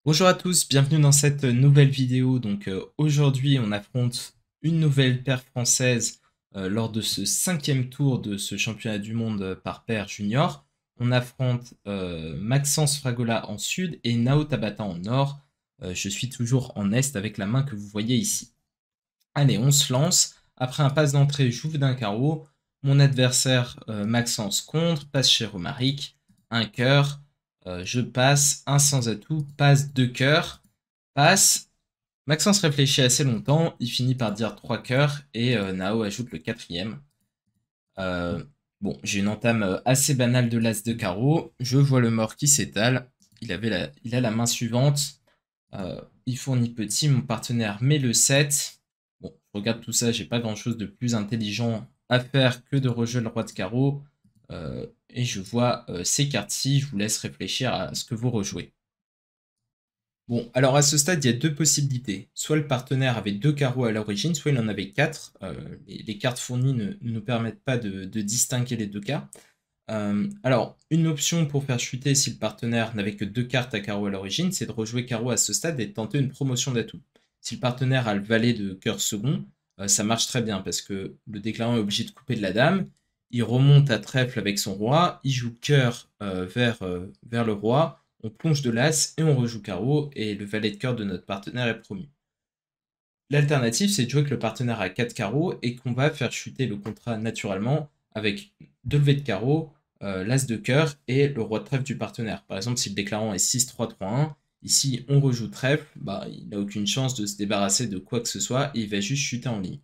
Bonjour à tous, bienvenue dans cette nouvelle vidéo. Aujourd'hui, on affronte une nouvelle paire française lors de ce 5e tour de ce championnat du monde par paire junior. On affronte Maxence Fragola en sud et Nao Tabata en nord. Je suis toujours en est avec la main que vous voyez ici. Allez, on se lance. Après un passe d'entrée, j'ouvre d'un carreau. Mon adversaire Maxence contre, passe chez Romaric, un cœur. Je passe, un sans atout, passe deux cœurs, passe. Maxence réfléchit assez longtemps, il finit par dire trois cœurs et Nao ajoute le quatrième. Euh, bon, j'ai une entame assez banale de l'as de carreau. Je vois le mort qui s'étale. Il a la main suivante. Il fournit petit, mon partenaire met le 7. Bon, je regarde tout ça, j'ai pas grand chose de plus intelligent à faire que de rejouer le roi de carreau. Et je vois ces cartes-ci, je vous laisse réfléchir à ce que vous rejouez. Bon, alors à ce stade, il y a deux possibilités. Soit le partenaire avait deux carreaux à l'origine, soit il en avait quatre. Les cartes fournies ne nous permettent pas de distinguer les deux cas. Alors, une option pour faire chuter si le partenaire n'avait que deux cartes à carreau à l'origine, c'est de rejouer carreau à ce stade et de tenter une promotion d'atout. Si le partenaire a le valet de cœur second, ça marche très bien parce que le déclarant est obligé de couper de la dame, il remonte à trèfle avec son roi, il joue cœur vers le roi, on plonge de l'as et on rejoue carreau et le valet de cœur de notre partenaire est promu. L'alternative, c'est de jouer que le partenaire a 4 carreaux et qu'on va faire chuter le contrat naturellement avec deux levées de carreaux, l'as de cœur et le roi de trèfle du partenaire. Par exemple, si le déclarant est 6-3-3-1, ici on rejoue trèfle, bah, il n'a aucune chance de se débarrasser de quoi que ce soit et il va juste chuter en ligne.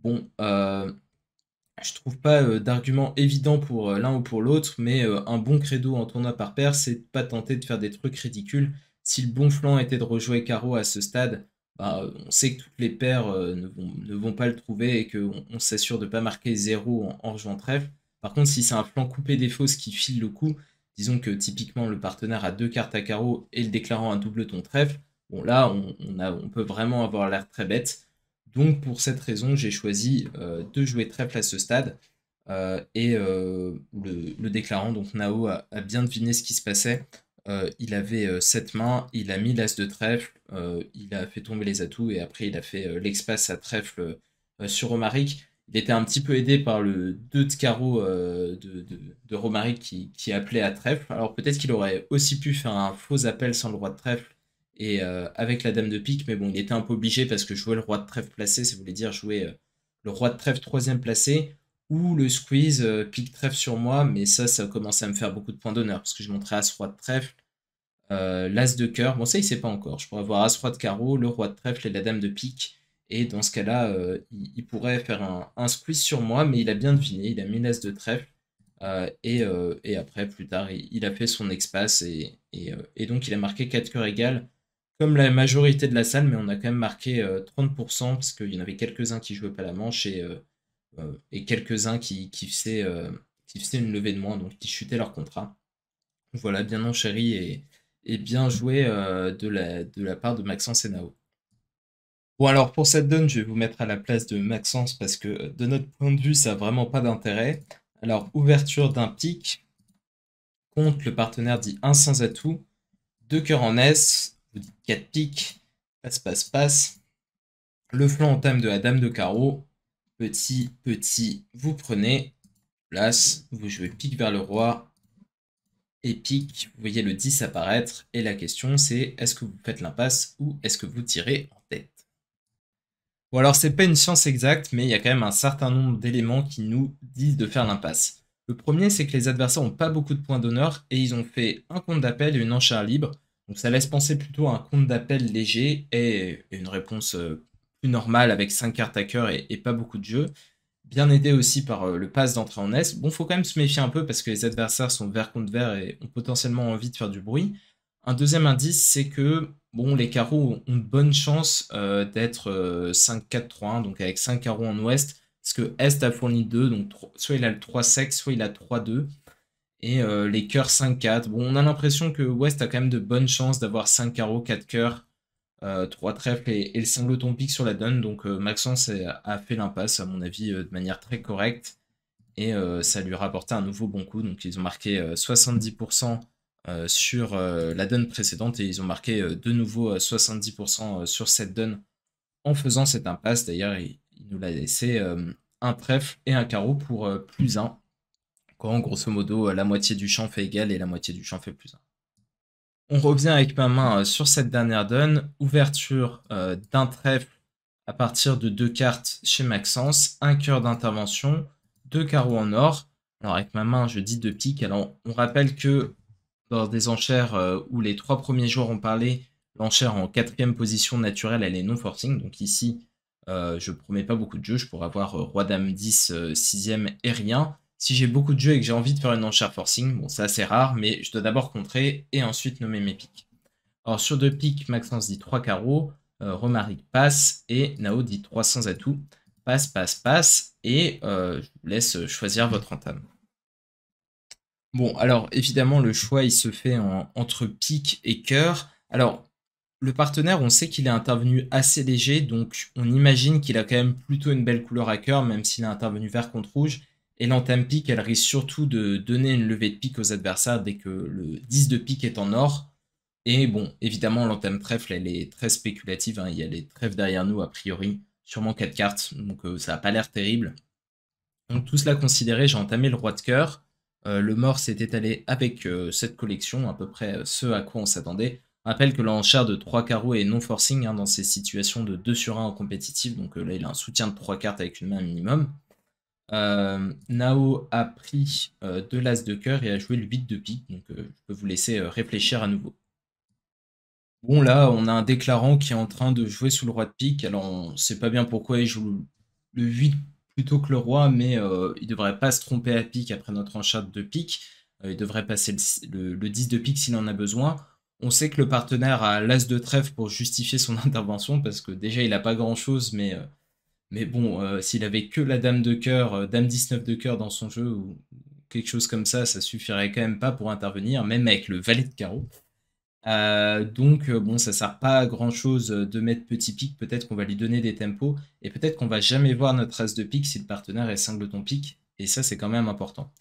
Bon, je trouve pas d'argument évident pour l'un ou pour l'autre, mais un bon credo en tournoi par paire, c'est de pas tenter de faire des trucs ridicules. Si le bon flanc était de rejouer carreau à ce stade, bah, on sait que toutes les paires ne vont pas le trouver et qu'on s'assure de pas marquer zéro en rejouant trèfle. Par contre, si c'est un flanc coupé des fausses qui file le coup, disons que typiquement le partenaire a deux cartes à carreau et le déclarant un double ton trèfle, bon là on peut vraiment avoir l'air très bête. Donc pour cette raison, j'ai choisi de jouer trèfle à ce stade. Le déclarant, donc Nao, a bien deviné ce qui se passait. Il avait 7 mains, il a mis l'as de trèfle, il a fait tomber les atouts et après il a fait l'expasse à trèfle sur Romaric. Il était un petit peu aidé par le 2 de carreau de Romaric qui appelait à trèfle. Alors peut-être qu'il aurait aussi pu faire un faux appel sans le roi de trèfle et avec la dame de pique, mais bon, il était un peu obligé parce que jouer le roi de trèfle placé, ça voulait dire jouer le roi de trèfle troisième placé ou le squeeze pique trèfle sur moi, mais ça commençait à me faire beaucoup de points d'honneur parce que je montrais as roi de trèfle, l'as de cœur, bon ça il sait pas encore, je pourrais avoir as roi de carreau, le roi de trèfle et la dame de pique, et dans ce cas-là, il pourrait faire un squeeze sur moi, mais il a bien deviné, il a mis l'as de trèfle, et après, plus tard, il a fait son expasse, et donc il a marqué 4 cœurs égales, comme la majorité de la salle, mais on a quand même marqué 30%, parce qu'il y en avait quelques-uns qui jouaient pas la manche, et quelques-uns qui faisaient une levée de moins, donc qui chutaient leur contrat. Voilà, bien enchéri et bien joué de la part de Maxence et Nao. Bon alors pour cette donne, je vais vous mettre à la place de Maxence parce que de notre point de vue, ça n'a vraiment pas d'intérêt. Alors ouverture d'un pic, contre le partenaire dit un sans atout, deux cœurs en S, vous dites 4 piques, passe, passe, passe. Le flanc entame de la dame de carreau, petit, petit, vous prenez, place, vous jouez pique vers le roi, et pique, vous voyez le 10 apparaître, et la question c'est est-ce que vous faites l'impasse ou est-ce que vous tirez en tête? Bon alors c'est pas une science exacte, mais il y a quand même un certain nombre d'éléments qui nous disent de faire l'impasse. Le premier, c'est que les adversaires n'ont pas beaucoup de points d'honneur et ils ont fait un compte d'appel et une enchère libre. Donc ça laisse penser plutôt à un compte d'appel léger et une réponse plus normale avec 5 cartes à cœur et pas beaucoup de jeux. Bien aidé aussi par le pass d'entrée en S. Bon, faut quand même se méfier un peu parce que les adversaires sont vert contre vert et ont potentiellement envie de faire du bruit. Un deuxième indice, c'est que bon, les carreaux ont de bonnes chances d'être 5-4-3-1, donc avec 5 carreaux en ouest, parce que Est a fourni 2, donc soit il a le 3 sec, soit il a 3-2, et les cœurs 5-4. Bon, on a l'impression que Ouest a quand même de bonnes chances d'avoir 5 carreaux, 4 cœurs, 3 trèfles et le singleton pique sur la donne, donc Maxence a fait l'impasse, à mon avis, de manière très correcte, et ça lui a rapporté un nouveau bon coup, donc ils ont marqué 70% sur la donne précédente et ils ont marqué de nouveau 70% sur cette donne en faisant cette impasse. D'ailleurs, il nous l'a laissé un trèfle et un carreau pour +1. Quand grosso modo la moitié du champ fait égal et la moitié du champ fait +1. On revient avec ma main sur cette dernière donne, ouverture d'un trèfle à partir de 2 cartes chez Maxence, un cœur d'intervention, 2 carreaux en or. Alors avec ma main je dis 2 piques. Alors on rappelle que dans des enchères où les 3 premiers joueurs ont parlé, l'enchère en 4ème position naturelle elle est non forcing, donc ici je promets pas beaucoup de jeux, je pourrais avoir roi dame 10 6ème et rien. Si j'ai beaucoup de jeux et que j'ai envie de faire une enchère forcing, bon c'est assez rare, mais je dois d'abord contrer et ensuite nommer mes piques. Alors sur 2 piques, Maxence dit 3 carreaux, Romaric passe et Nao dit 300 atouts. Passe, passe, passe, et je vous laisse choisir votre entame. Bon, alors évidemment le choix il se fait entre pique et cœur. Alors le partenaire, on sait qu'il est intervenu assez léger, donc on imagine qu'il a quand même plutôt une belle couleur à cœur, même s'il est intervenu vert contre rouge. Et l'entame pique, elle risque surtout de donner une levée de pique aux adversaires dès que le 10 de pique est en or. Et bon, évidemment, l'entame trèfle, elle est très spéculative, hein. Il y a les trèfles derrière nous, a priori, sûrement 4 cartes, donc ça n'a pas l'air terrible. Donc tout cela considéré, j'ai entamé le roi de cœur. Le mort s'est étalé avec cette collection, à peu près ce à quoi on s'attendait. Je rappelle que l'enchère de 3 carreaux est non forcing dans ces situations de 2 sur 1 en compétitif, donc là il a un soutien de 3 cartes avec une main minimum. Nao a pris 2 l'as de cœur et a joué le 8 de pique, donc je peux vous laisser réfléchir à nouveau. Bon là, on a un déclarant qui est en train de jouer sous le roi de pique, alors on sait pas bien pourquoi il joue le 8 plutôt que le roi, mais il devrait pas se tromper à pique après notre enchère de pique. Il devrait passer le 10 de pique s'il en a besoin. On sait que le partenaire a l'as de trèfle pour justifier son intervention, parce que déjà il a pas grand chose, mais bon, s'il avait que la dame de cœur, dame 19 de cœur dans son jeu, ou quelque chose comme ça suffirait quand même pas pour intervenir, même avec le valet de carreau. Donc bon, ça sert pas à grand chose de mettre petit pique, peut-être qu'on va lui donner des tempos, et peut-être qu'on va jamais voir notre as de pique si le partenaire est singleton pique, et ça c'est quand même important.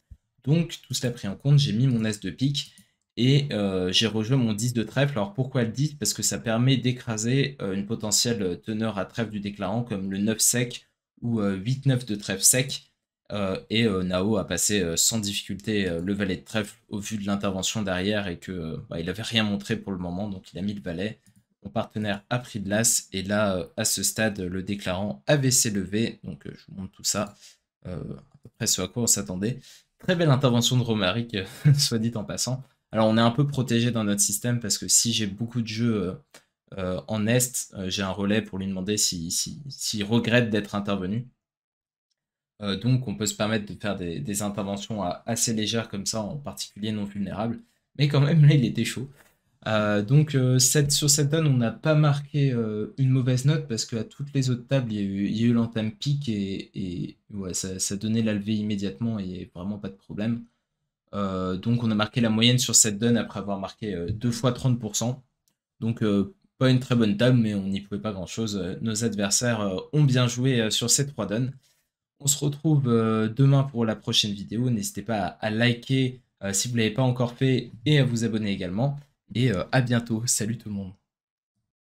Donc tout cela pris en compte, j'ai mis mon as de pique, et j'ai rejoué mon 10 de trèfle. Alors pourquoi le 10? Parce que ça permet d'écraser une potentielle teneur à trèfle du déclarant, comme le 9 sec, ou 8-9 de trèfle sec, et Nao a passé sans difficulté le valet de trèfle au vu de l'intervention derrière et que il n'avait rien montré pour le moment, donc il a mis le valet. Mon partenaire a pris de l'as et là, à ce stade, le déclarant avait ses levées, donc je vous montre tout ça, à peu près ce à quoi on s'attendait. Très belle intervention de Romaric, soit dit en passant. Alors on est un peu protégé dans notre système parce que si j'ai beaucoup de jeux en Est, j'ai un relais pour lui demander s'il regrette d'être intervenu. Donc on peut se permettre de faire des interventions assez légères comme ça, en particulier non vulnérables. Mais quand même, là, il était chaud. Donc sur cette donne, on n'a pas marqué une mauvaise note parce qu'à toutes les autres tables, il y a eu l'entame pique et ouais, ça donnait la levée immédiatement et il n'y avait vraiment pas de problème. Donc on a marqué la moyenne sur cette donne après avoir marqué 2 fois 30%. Donc pas une très bonne table, mais on n'y pouvait pas grand-chose. Nos adversaires ont bien joué sur ces 3 donnes. On se retrouve demain pour la prochaine vidéo. N'hésitez pas à liker si vous ne l'avez pas encore fait et à vous abonner également. Et à bientôt. Salut tout le monde.